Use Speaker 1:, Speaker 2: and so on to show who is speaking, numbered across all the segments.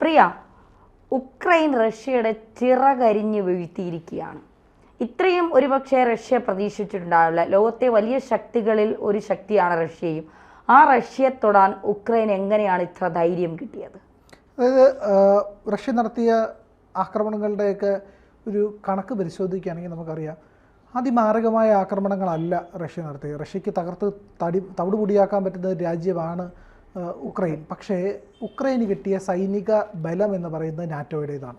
Speaker 1: പ്രിയ, Ukraine റഷ്യയുടെ ചിറകരിഞ്ഞ് വീഴ്ത്തിയിരിക്കുകയാണ്. ഇത്രയും ഒരുപക്ഷെ റഷ്യ പ്രതീക്ഷിച്ചിട്ടുണ്ടാവില്ല. ലോകത്തെ വലിയ ശക്തികളിൽ ഒരു ശക്തിയാണ് റഷ്യയും. ആ റഷ്യയെ തൊടാൻ ഉക്രൈൻ എങ്ങനെയാണ് ഇത്ര ധൈര്യം കിട്ടിയത്?
Speaker 2: അതായത് റഷ്യ നടത്തിയ ആക്രമണങ്ങളുടെയൊക്കെ ഒരു കണക്ക് പരിശോധിക്കുകയാണെങ്കിൽ നമുക്കറിയാം, അതിമാരകമായ ആക്രമണങ്ങളല്ല റഷ്യ നടത്തിയത്. റഷ്യക്ക് തകർത്ത് തവിടുപൊടിയാക്കാൻ പറ്റുന്ന ഒരു രാജ്യമാണ് ഉക്രൈൻ. പക്ഷേ ഉക്രൈന് കിട്ടിയ സൈനിക ബലം എന്ന് പറയുന്നത് നാറ്റോയുടേതാണ്.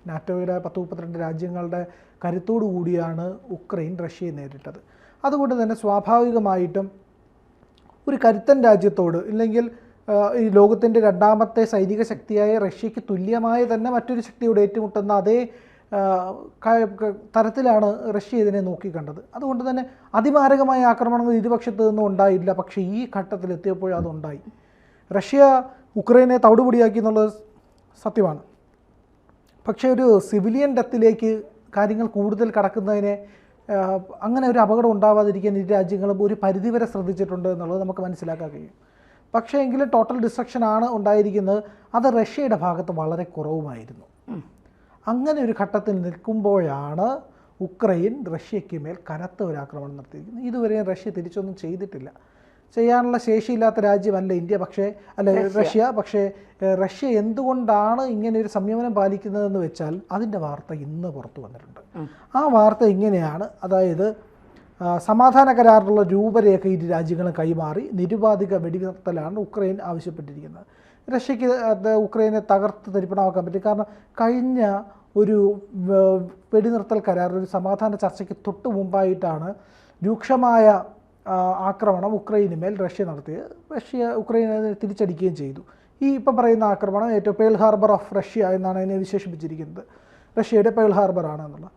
Speaker 2: നാറ്റോയുടെ 10-32 രാജ്യങ്ങളുടെ കരുത്തോടു കൂടിയാണ് ഉക്രൈൻ റഷ്യയെ നേരിട്ടത്. അതുകൊണ്ട് തന്നെ സ്വാഭാവികമായിട്ടും ഒരു കരുത്തൻ രാജ്യത്തോട്, ഇല്ലെങ്കിൽ ഈ ലോകത്തിൻ്റെ രണ്ടാമത്തെ സൈനിക ശക്തിയായ റഷ്യക്ക് തുല്യമായ തന്നെ മറ്റൊരു ശക്തിയോട് ഏറ്റുമുട്ടുന്ന അതേ തരത്തിലാണ് റഷ്യ ഇതിനെ നോക്കിക്കണ്ടത്. അതുകൊണ്ട് തന്നെ അതിമാരകമായ ആക്രമണങ്ങൾ ഇരുപക്ഷത്തു നിന്നും ഉണ്ടായില്ല. പക്ഷേ ഈ ഘട്ടത്തിലെത്തിയപ്പോൾ അതുണ്ടായി. റഷ്യ ഉക്രൈനെ തവിടുപൊടിയാക്കി എന്നുള്ളത് സത്യമാണ്. പക്ഷേ ഒരു സിവിലിയൻ ഡെത്തിലേക്ക് കാര്യങ്ങൾ കൂടുതൽ കടക്കുന്നതിനെ, അങ്ങനെ ഒരു അപകടം ഉണ്ടാവാതിരിക്കാൻ ഇരു രാജ്യങ്ങളും ഒരു പരിധിവരെ ശ്രദ്ധിച്ചിട്ടുണ്ട് എന്നുള്ളത് നമുക്ക് മനസ്സിലാക്കാൻ കഴിയും. പക്ഷേ എങ്കിലും ടോട്ടൽ ഡിസ്ട്രക്ഷൻ ആണ് ഉണ്ടായിരിക്കുന്നത്. അത് റഷ്യയുടെ ഭാഗത്ത് വളരെ കുറവുമായിരുന്നു. അങ്ങനെ ഒരു ഘട്ടത്തിൽ നിൽക്കുമ്പോഴാണ് ഉക്രൈൻ റഷ്യയ്ക്ക് മേൽ കനത്ത ഒരു ആക്രമണം നടത്തിയിരിക്കുന്നത്. ഇതുവരെയും റഷ്യ തിരിച്ചൊന്നും ചെയ്തിട്ടില്ല. ചെയ്യാനുള്ള ശേഷിയില്ലാത്ത രാജ്യമല്ല ഇന്ത്യ, റഷ്യ. പക്ഷേ റഷ്യ എന്തുകൊണ്ടാണ് ഇങ്ങനെ ഒരു സംയമനം പാലിക്കുന്നതെന്ന് വെച്ചാൽ അതിൻ്റെ വാർത്ത ഇന്ന് പുറത്തു വന്നിട്ടുണ്ട്. ആ വാർത്ത ഇങ്ങനെയാണ്. അതായത് സമാധാന കരാറിലുള്ള രൂപരേഖ ഇരു രാജ്യങ്ങളും കൈമാറി നിരുപാധിക വെടിനിർത്തലാണ് ഉക്രൈൻ ആവശ്യപ്പെട്ടിരിക്കുന്നത്. റഷ്യക്ക് ഉക്രൈനെ തകർത്ത് തരിപ്പണമാക്കാൻ പറ്റും. കാരണം കഴിഞ്ഞ ഒരു വെടിനിർത്തൽ കരാർ, ഒരു സമാധാന ചർച്ചയ്ക്ക് തൊട്ട് മുമ്പായിട്ടാണ് രൂക്ഷമായ ആക്രമണം ഉക്രൈന് മേൽ റഷ്യ നടത്തിയത്. റഷ്യ ഉക്രൈനെ തിരിച്ചടിക്കുകയും ചെയ്തു. ഈ ഇപ്പം പറയുന്ന ആക്രമണം ഏറ്റവും പേൾ ഹാർബർ ഓഫ് റഷ്യ എന്നാണ് അതിനെ വിശേഷിപ്പിച്ചിരിക്കുന്നത്. റഷ്യയുടെ പേൾ ഹാർബറാണ് എന്നുള്ളത്.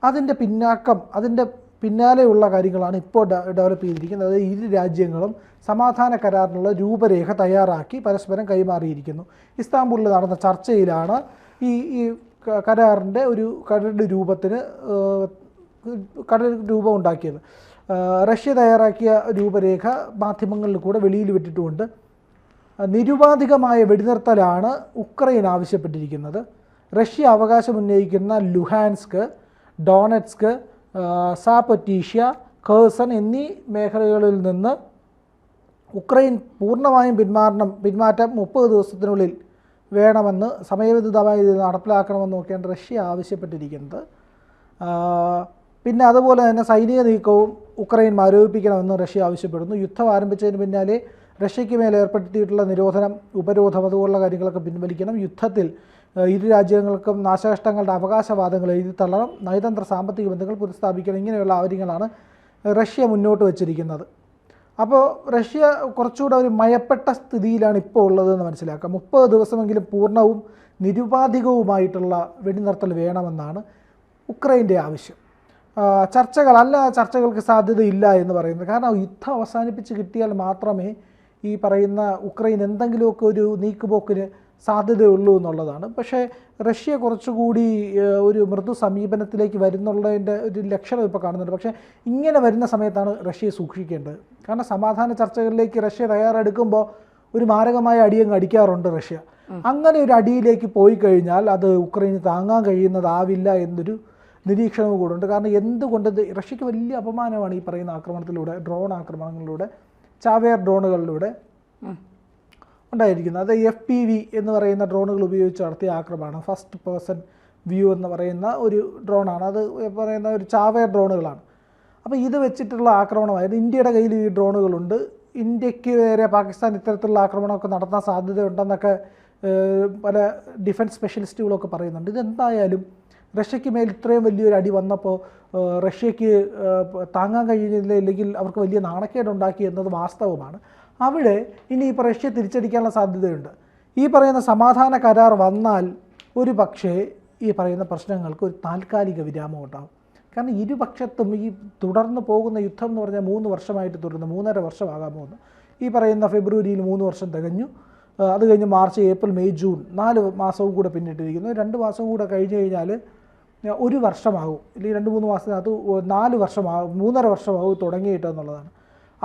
Speaker 2: അതിൻ്റെ പിന്നാലെയുള്ള കാര്യങ്ങളാണ് ഇപ്പോൾ ഡെവലപ്പ് ചെയ്തിരിക്കുന്നത്. അതായത് ഇരു രാജ്യങ്ങളും സമാധാന കരാറിനുള്ള രൂപരേഖ തയ്യാറാക്കി പരസ്പരം കൈമാറിയിരിക്കുന്നു. ഇസ്താംബുളിൽ നടന്ന ചർച്ചയിലാണ് ഈ കരാറിൻ്റെ ഒരു കരട് രൂപം ഉണ്ടാക്കിയത്. റഷ്യ തയ്യാറാക്കിയ രൂപരേഖ മാധ്യമങ്ങളിൽ കൂടെ വെളിയിൽ വിട്ടിട്ടുമുണ്ട്. നിരുപാധികമായ വെടിനിർത്തലാണ് ഉക്രൈൻ ആവശ്യപ്പെട്ടിരിക്കുന്നത്. റഷ്യ അവകാശമുന്നയിക്കുന്ന ലുഹാൻസ്ക്, ഡോണറ്റ്സ്ക്, സാപൊറ്റീഷ്യ, ഖേഴ്സൺ എന്നീ മേഖലകളിൽ നിന്ന് ഉക്രൈൻ പൂർണ്ണമായും പിന്മാറ്റം 30 ദിവസത്തിനുള്ളിൽ വേണമെന്ന്, സമയബന്ധിതമായി ഇത് നടപ്പിലാക്കണമെന്നൊക്കെയാണ് റഷ്യ ആവശ്യപ്പെട്ടിരിക്കുന്നത്. പിന്നെ അതുപോലെ തന്നെ സൈനിക നീക്കവും ഉക്രൈൻ മരവിപ്പിക്കണമെന്ന് റഷ്യ ആവശ്യപ്പെടുന്നു. യുദ്ധം ആരംഭിച്ചതിന് പിന്നാലെ റഷ്യയ്ക്ക് മേൽ ഏർപ്പെടുത്തിയിട്ടുള്ള നിരോധനം, ഉപരോധം, അതുപോലുള്ള കാര്യങ്ങളൊക്കെ പിൻവലിക്കണം. യുദ്ധത്തിൽ ഇരു രാജ്യങ്ങൾക്കും നാശനഷ്ടങ്ങളുടെ അവകാശവാദങ്ങൾ എഴുതി തള്ളണം. നയതന്ത്ര സാമ്പത്തിക ബന്ധങ്ങൾ പുനഃസ്ഥാപിക്കണം. ഇങ്ങനെയുള്ള കാര്യങ്ങളാണ് റഷ്യ മുന്നോട്ട് വച്ചിരിക്കുന്നത്. അപ്പോൾ റഷ്യ കുറച്ചുകൂടെ ഒരു മയപ്പെട്ട സ്ഥിതിയിലാണ് ഇപ്പോൾ ഉള്ളതെന്ന് മനസ്സിലാക്കാം. 30 ദിവസമെങ്കിലും പൂർണ്ണവും നിരുപാധികവുമായിട്ടുള്ള വെടിനിർത്തൽ വേണമെന്നാണ് ഉക്രൈൻ്റെ ആവശ്യം. ചർച്ചകൾക്ക് സാധ്യതയില്ല എന്ന് പറയുന്നത്. കാരണം യുദ്ധം അവസാനിപ്പിച്ച് കിട്ടിയാൽ മാത്രമേ ഈ പറയുന്ന ഉക്രൈൻ എന്തെങ്കിലുമൊക്കെ ഒരു നീക്കുപോക്കിന് സാധ്യതയുള്ളൂ എന്നുള്ളതാണ്. പക്ഷേ റഷ്യ കുറച്ചുകൂടി ഒരു മൃദു സമീപനത്തിലേക്ക് വരുന്നുള്ളതിൻ്റെ ഒരു ലക്ഷണം ഇപ്പോൾ കാണുന്നുണ്ട്. പക്ഷേ ഇങ്ങനെ വരുന്ന സമയത്താണ് റഷ്യയെ സൂക്ഷിക്കേണ്ടത്. കാരണം സമാധാന ചർച്ചകളിലേക്ക് റഷ്യ തയ്യാറെടുക്കുമ്പോൾ ഒരു മാരകമായ അടിയങ്ങ് അടിക്കാറുണ്ട് റഷ്യ. അങ്ങനെ ഒരു അടിയിലേക്ക് പോയി കഴിഞ്ഞാൽ അത് ഉക്രൈന് താങ്ങാൻ കഴിയുന്നതാവില്ല എന്നൊരു നിരീക്ഷണവും കൂടുണ്ട്. കാരണം എന്തുകൊണ്ട് റഷ്യക്ക് വലിയ അപമാനമാണ് ഈ പറയുന്ന ആക്രമണത്തിലൂടെ, ഡ്രോൺ ആക്രമണങ്ങളിലൂടെ, ചാവേർ ഡ്രോണുകളിലൂടെ ഉണ്ടായിരിക്കുന്നത്. അത് FPV എന്ന് പറയുന്ന ഡ്രോണുകൾ ഉപയോഗിച്ച് നടത്തിയ ആക്രമണമാണ്. ഫസ്റ്റ് പേഴ്സൺ വ്യൂ എന്ന് പറയുന്ന ഒരു ഡ്രോണാണ്. അത് പറയുന്ന ഒരു ചാവേർ ഡ്രോണുകളാണ്. അപ്പോൾ ഇത് വെച്ചിട്ടുള്ള ആക്രമണമായിരുന്നു. ഇന്ത്യയുടെ കയ്യിൽ ഈ ഡ്രോണുകളുണ്ട്. ഇന്ത്യക്ക് നേരെ പാകിസ്ഥാൻ ഇത്തരത്തിലുള്ള ആക്രമണമൊക്കെ നടത്താൻ സാധ്യതയുണ്ടെന്നൊക്കെ പല ഡിഫൻസ് സ്പെഷ്യലിസ്റ്റുകളൊക്കെ പറയുന്നുണ്ട്. ഇതെന്തായാലും റഷ്യയ്ക്ക് മേൽ ഇത്രയും വലിയൊരു അടി വന്നപ്പോൾ റഷ്യയ്ക്ക് താങ്ങാൻ കഴിയുന്നില്ല, അല്ലെങ്കിൽ അവർക്ക് വലിയ നാണക്കേടുണ്ടാക്കി എന്നത് വാസ്തവമാണ്. അവിടെ ഇനിയിപ്പോൾ റഷ്യ തിരിച്ചടിക്കാനുള്ള സാധ്യതയുണ്ട്. ഈ പറയുന്ന സമാധാന കരാർ വന്നാൽ ഒരു പക്ഷേ ഈ പറയുന്ന പ്രശ്നങ്ങൾക്ക് ഒരു താൽക്കാലിക വിരാമം ഉണ്ടാകും. കാരണം ഇരുപക്ഷത്തും ഈ തുടർന്ന് പോകുന്ന യുദ്ധം എന്ന് പറഞ്ഞാൽ 3 വർഷമായിട്ട് തുടരുന്നു. 3.5 വർഷമാകാൻ പോകുന്നു. ഈ പറയുന്ന ഫെബ്രുവരിയിൽ 3 വർഷം തികഞ്ഞു. അത് കഴിഞ്ഞ് മാർച്ച്, ഏപ്രിൽ, മെയ്, ജൂൺ 4 മാസവും കൂടെ പിന്നിട്ടിരിക്കുന്നു. 2 മാസവും കൂടെ കഴിഞ്ഞ് കഴിഞ്ഞാൽ 1 വർഷമാകും. ഇല്ലെങ്കിൽ 2-3 മാസത്തിനകത്ത് 4 വർഷമാകും, 3.5 വർഷമാകും തുടങ്ങിയിട്ടെന്നുള്ളതാണ്.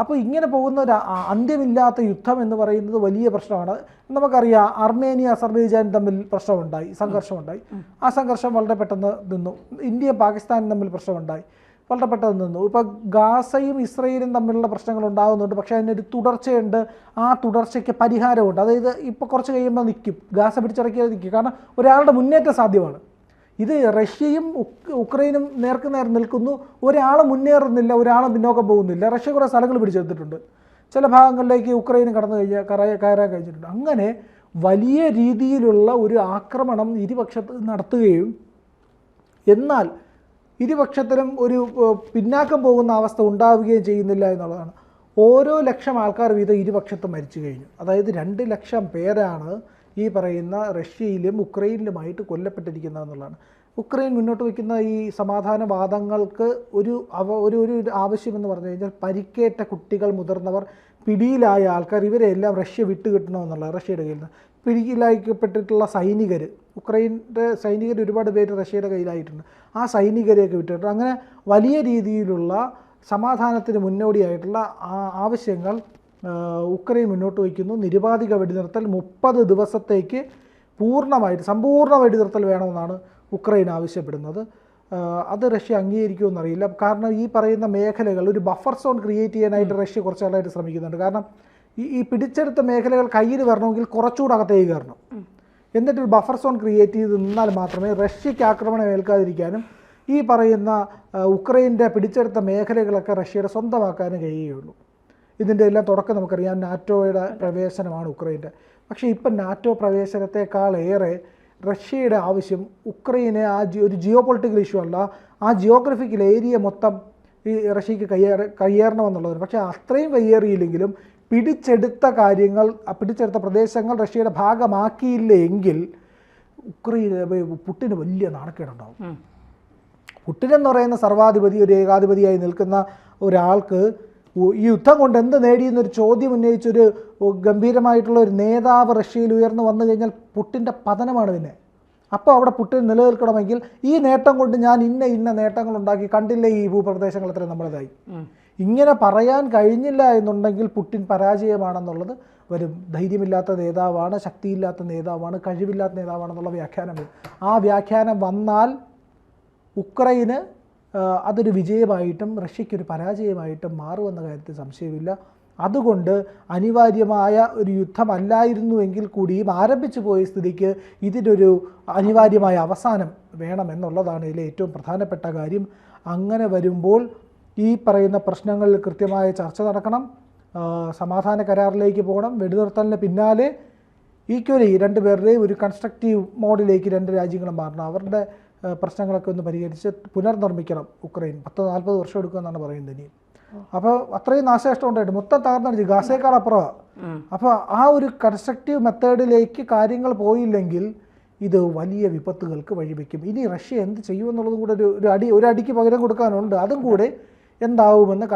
Speaker 2: അപ്പോൾ ഇങ്ങനെ പോകുന്ന ഒരു അന്ത്യമില്ലാത്ത യുദ്ധം എന്ന് പറയുന്നത് വലിയ പ്രശ്നമാണ്. നമുക്കറിയാം അർമേനിയ അസർബൈജാൻ തമ്മിൽ പ്രശ്നമുണ്ടായി, സംഘർഷമുണ്ടായി. ആ സംഘർഷം വളരെ പെട്ടെന്ന് നിന്നു. ഇന്ത്യയും പാകിസ്ഥാനും തമ്മിൽ പ്രശ്നമുണ്ടായി, വളരെ പെട്ടെന്ന് നിന്നു. ഇപ്പോൾ ഗാസയും ഇസ്രയേലും തമ്മിലുള്ള പ്രശ്നങ്ങൾ ഉണ്ടാകുന്നുണ്ട്, പക്ഷേ അതിനൊരു തുടർച്ചയുണ്ട്. ആ തുടർച്ചയ്ക്ക് പരിഹാരമുണ്ട്. അതായത് ഇപ്പോൾ കുറച്ച് കഴിയുമ്പോൾ നിൽക്കും, ഗാസ പിടിച്ചടക്കിയാൽ നിൽക്കും. കാരണം ഒരാളുടെ മുന്നേറ്റം സാധ്യമാണ്. ഇത് റഷ്യയും ഉക്രൈനും നേർക്ക് നേർ നിൽക്കുന്നു, ഒരാൾ മുന്നേറുന്നില്ല, ഒരാൾ പിന്നോക്കം പോകുന്നില്ല. റഷ്യ കുറേ സ്ഥലങ്ങൾ പിടിച്ചെടുത്തിട്ടുണ്ട്, ചില ഭാഗങ്ങളിലേക്ക് ഉക്രൈനും കയറാൻ കഴിഞ്ഞിട്ടുണ്ട്. അങ്ങനെ വലിയ രീതിയിലുള്ള ഒരു ആക്രമണം ഇരുപക്ഷത്ത് നടത്തുകയും എന്നാൽ ഇരുപക്ഷത്തിനും ഒരു പിന്നാക്കം പോകുന്ന അവസ്ഥ ഉണ്ടാവുകയും ചെയ്യുന്നില്ല എന്നുള്ളതാണ്. ഓരോ ലക്ഷം ആൾക്കാർ വീതം ഇരുപക്ഷത്തും മരിച്ചു കഴിഞ്ഞു. അതായത് 2 ലക്ഷം പേരാണ് ഈ പറയുന്ന റഷ്യയിലും ഉക്രൈനിലുമായിട്ട് കൊല്ലപ്പെട്ടിരിക്കുന്നതെന്നുള്ളതാണ്. ഉക്രൈൻ മുന്നോട്ട് വയ്ക്കുന്ന ഈ സമാധാനവാദങ്ങൾക്ക് ഒരു ആവശ്യമെന്ന് പറഞ്ഞു കഴിഞ്ഞാൽ പരിക്കേറ്റ കുട്ടികൾ, മുതിർന്നവർ, പിടിയിലായ ആൾക്കാർ, ഇവരെല്ലാം റഷ്യ വിട്ടുകിട്ടണമെന്നുള്ള റഷ്യയുടെ കയ്യിൽ നിന്ന്. പിടിയിലാക്കപ്പെട്ടിട്ടുള്ള സൈനികർ, ഉക്രൈൻ്റെ സൈനികർ ഒരുപാട് പേര് റഷ്യയുടെ കയ്യിലായിട്ടുണ്ട്. ആ സൈനികരെയൊക്കെ വിട്ടിട്ടുണ്ട്. അങ്ങനെ വലിയ രീതിയിലുള്ള സമാധാനത്തിന് മുന്നോടിയായിട്ടുള്ള ആവശ്യങ്ങൾ ഉക്രൈൻ മുന്നോട്ട് വയ്ക്കുന്നു. നിരുപാധിക വെടിനിർത്തൽ 30 ദിവസത്തേക്ക് സമ്പൂർണ്ണ വെടിനിർത്തൽ വേണമെന്നാണ് ഉക്രൈൻ ആവശ്യപ്പെടുന്നത്. അത് റഷ്യ അംഗീകരിക്കുമെന്നറിയില്ല. കാരണം ഈ പറയുന്ന മേഖലകൾ ഒരു ബഫർ സോൺ ക്രിയേറ്റ് ചെയ്യാനായിട്ട് റഷ്യ കുറച്ച് നാളായിട്ട് ശ്രമിക്കുന്നുണ്ട്. കാരണം ഈ പിടിച്ചെടുത്ത മേഖലകൾ കയ്യിൽ വരണമെങ്കിൽ കുറച്ചുകൂടെ അകത്തേക്ക് കയറണം. എന്നിട്ടൊരു ബഫർ സോൺ ക്രിയേറ്റ് ചെയ്ത് നിന്നാൽ മാത്രമേ റഷ്യയ്ക്ക് ആക്രമണം ഏൽക്കാതിരിക്കാനും ഈ പറയുന്ന ഉക്രൈൻ്റെ പിടിച്ചെടുത്ത മേഖലകളൊക്കെ റഷ്യയുടെ സ്വന്തമാക്കാനും കഴിയുകയുള്ളൂ. ഇതിൻ്റെ എല്ലാം തുടക്കം നമുക്കറിയാം, നാറ്റോയുടെ പ്രവേശനമാണ് ഉക്രൈൻ്റെ. പക്ഷേ ഇപ്പം നാറ്റോ പ്രവേശനത്തെക്കാളേറെ റഷ്യയുടെ ആവശ്യം ഉക്രൈനെ ഒരു ജിയോ പൊളിറ്റിക്കൽ ഇഷ്യൂ അല്ല, ആ ജിയോഗ്രഫിക്കൽ ഏരിയ മൊത്തം ഈ റഷ്യക്ക് കയ്യേറണമെന്നുള്ളതാണ്. പക്ഷേ അത്രയും കയ്യേറിയില്ലെങ്കിലും പിടിച്ചെടുത്ത പ്രദേശങ്ങൾ റഷ്യയുടെ ഭാഗമാക്കിയില്ല എങ്കിൽ പുട്ടിന് വലിയ നാണക്കേടുണ്ടാവും. പുട്ടിനെന്ന് പറയുന്ന സർവാധിപതി, ഒരു ഏകാധിപതിയായി നിൽക്കുന്ന ഒരാൾക്ക് ഈ യുദ്ധം കൊണ്ട് എന്ത് നേടിയെന്നൊരു ചോദ്യം ഉന്നയിച്ചൊരു ഗംഭീരമായിട്ടുള്ള ഒരു നേതാവ് റഷ്യയിൽ ഉയർന്നു വന്നു കഴിഞ്ഞാൽ പുട്ടിൻ്റെ പതനമാണ് പിന്നെ. അപ്പോൾ അവിടെ പുട്ടിൻ നിലനിൽക്കണമെങ്കിൽ ഈ നേട്ടം കൊണ്ട് ഞാൻ ഇന്ന നേട്ടങ്ങൾ ഉണ്ടാക്കി, കണ്ടില്ലേ ഈ ഭൂപ്രദേശങ്ങൾ എത്ര നമ്മളതായി, ഇങ്ങനെ പറയാൻ കഴിഞ്ഞില്ല എന്നുണ്ടെങ്കിൽ പുട്ടിൻ പരാജയമാണെന്നുള്ളത് വരും. ധൈര്യമില്ലാത്ത നേതാവാണ്, ശക്തിയില്ലാത്ത നേതാവാണ്, കഴിവില്ലാത്ത നേതാവാണെന്നുള്ള വ്യാഖ്യാനം വരും. ആ വ്യാഖ്യാനം വന്നാൽ ഉക്രൈന് അതൊരു വിജയമായിട്ടും റഷ്യയ്ക്കൊരു പരാജയമായിട്ടും മാറുമെന്ന കാര്യത്തിൽ സംശയമില്ല. അതുകൊണ്ട് അനിവാര്യമായ ഒരു യുദ്ധമല്ലായിരുന്നുവെങ്കിൽ കൂടിയും ആരംഭിച്ചു പോയ സ്ഥിതിക്ക് ഇതിനൊരു അനിവാര്യമായ അവസാനം വേണമെന്നുള്ളതാണ് ഇതിലെ ഏറ്റവും പ്രധാനപ്പെട്ട കാര്യം. അങ്ങനെ വരുമ്പോൾ ഈ പറയുന്ന പ്രശ്നങ്ങളിൽ കൃത്യമായ ചർച്ച നടക്കണം, സമാധാന കരാറിലേക്ക് പോകണം, വെടിനിർത്തലിന് പിന്നാലെ ഈക്വലി രണ്ടുപേരുടെയും ഒരു കൺസ്ട്രക്റ്റീവ് മോഡിലേക്ക് രണ്ട് രാജ്യങ്ങളും മാറണം. അവരുടെ പ്രശ്നങ്ങളൊക്കെ ഒന്ന് പരിഹരിച്ച് പുനർനിർമ്മിക്കണം ഉക്രൈൻ. 40 വർഷം എടുക്കുമെന്നാണ് പറയുന്നത് ഇനി. അപ്പോൾ അത്രയും നാശനഷ്ടം ഉണ്ടായിട്ട് മൊത്തം തകർന്നടിച്ച് ഗാസയേക്കാൾ അപ്പുറമാണ്. അപ്പോൾ ആ ഒരു കൺസ്ട്രക്റ്റീവ് മെത്തേഡിലേക്ക് കാര്യങ്ങൾ പോയില്ലെങ്കിൽ ഇത് വലിയ വിപത്തുകൾക്ക് വഴിവെക്കും. ഇനി റഷ്യ എന്ത് ചെയ്യുമെന്നുള്ളതും കൂടെ ഒരു അടിക്ക് പകരം കൊടുക്കാനുണ്ട്. അതും കൂടെ എന്താവുമെന്ന്